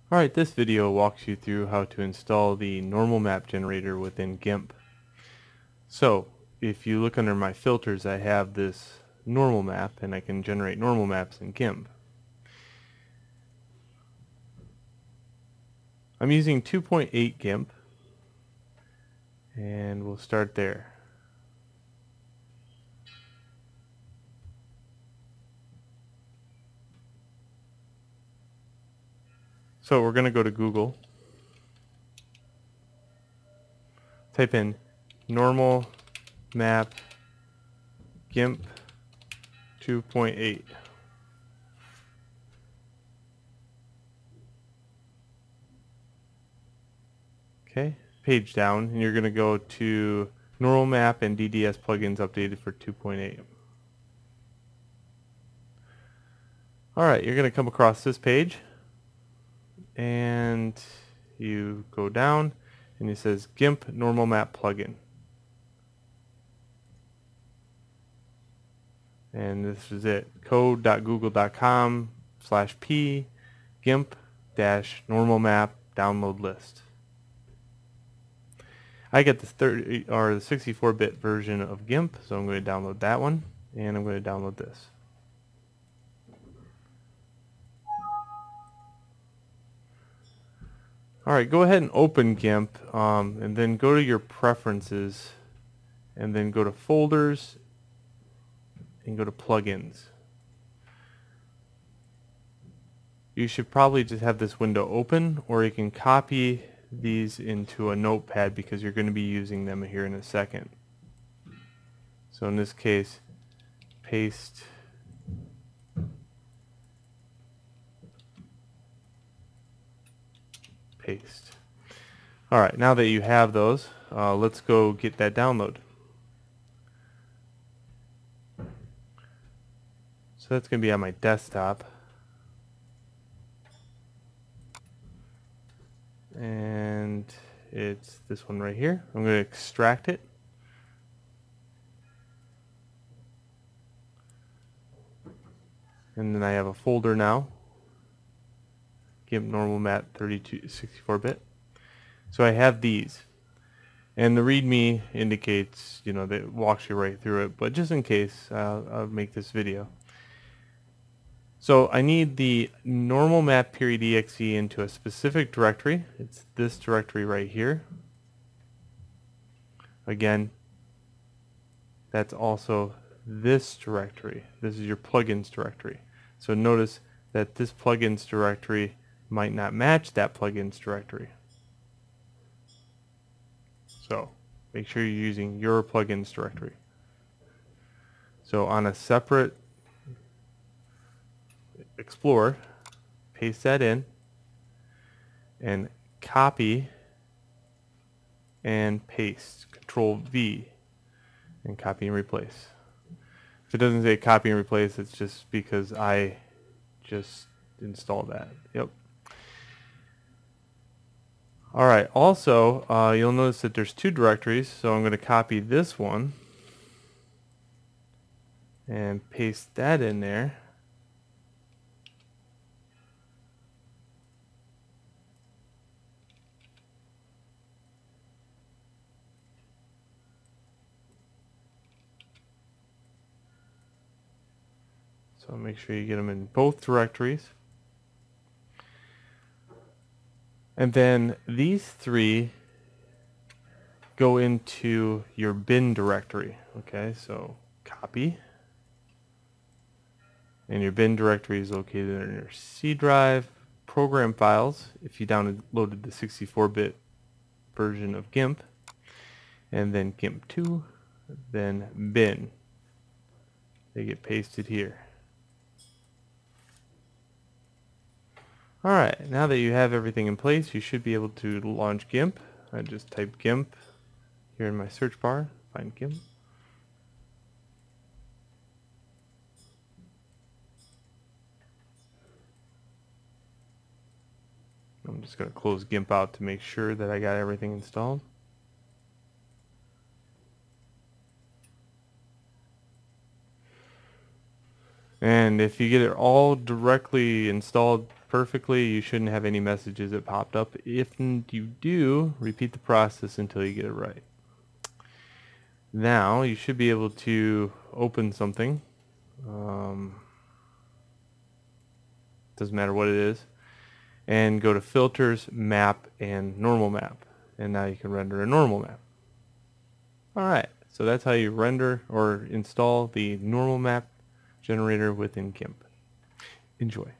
Alright, this video walks you through how to install the normal map generator within GIMP. So, if you look under my filters, I have this normal map, and I can generate normal maps in GIMP. I'm using 2.8 GIMP, and we'll start there. So we're going to go to Google, type in normal map GIMP 2.8. Okay, page down, and you're going to go to normal map and DDS plugins updated for 2.8. Alright, you're going to come across this page, and you go down and it says GIMP normal map plugin, and this is it, code.google.com/p GIMP-normal map download list. I get the 64-bit version of GIMP, so I'm going to download that one, and I'm going to download this. Alright, go ahead and open GIMP, and then go to your preferences, and then go to folders, and go to plugins. You should probably just have this window open, or you can copy these into a notepad because you're going to be using them here in a second. So in this case, paste Alright, now that you have those, let's go get that download. So that's going to be on my desktop. And it's this one right here. I'm going to extract it. And then I have a folder now. GIMP normal map 64-bit. So I have these. And the README indicates, that it walks you right through it. But just in case, I'll make this video. So I need the normal map .exe into a specific directory. It's this directory right here. Again, that's also this directory. This is your plugins directory. So notice that this plugins directory might not match that plugins directory. So make sure you're using your plugins directory. So on a separate Explorer, paste that in, and copy and paste. Control V and copy and replace. If it doesn't say copy and replace, it's just because I just installed that. Yep. Alright, also you'll notice that there's two directories, so I'm going to copy this one and paste that in there. So make sure you get them in both directories. And then these three go into your bin directory. Okay, so copy. And your bin directory is located in your C drive, program files, if you downloaded the 64-bit version of GIMP, and then GIMP2, then bin. They get pasted here. Alright, now that you have everything in place, you should be able to launch GIMP. I just type GIMP here in my search bar, find GIMP. I'm just going to close GIMP out to make sure that I got everything installed. And if you get it all directly installed mapped perfectly. You shouldn't have any messages that popped up. If you do, repeat the process until you get it right. Now you should be able to open something. Doesn't matter what it is. And go to Filters, Map, and Normal Map. And now you can render a normal map. Alright, so that's how you render or install the normal map generator within GIMP. Enjoy.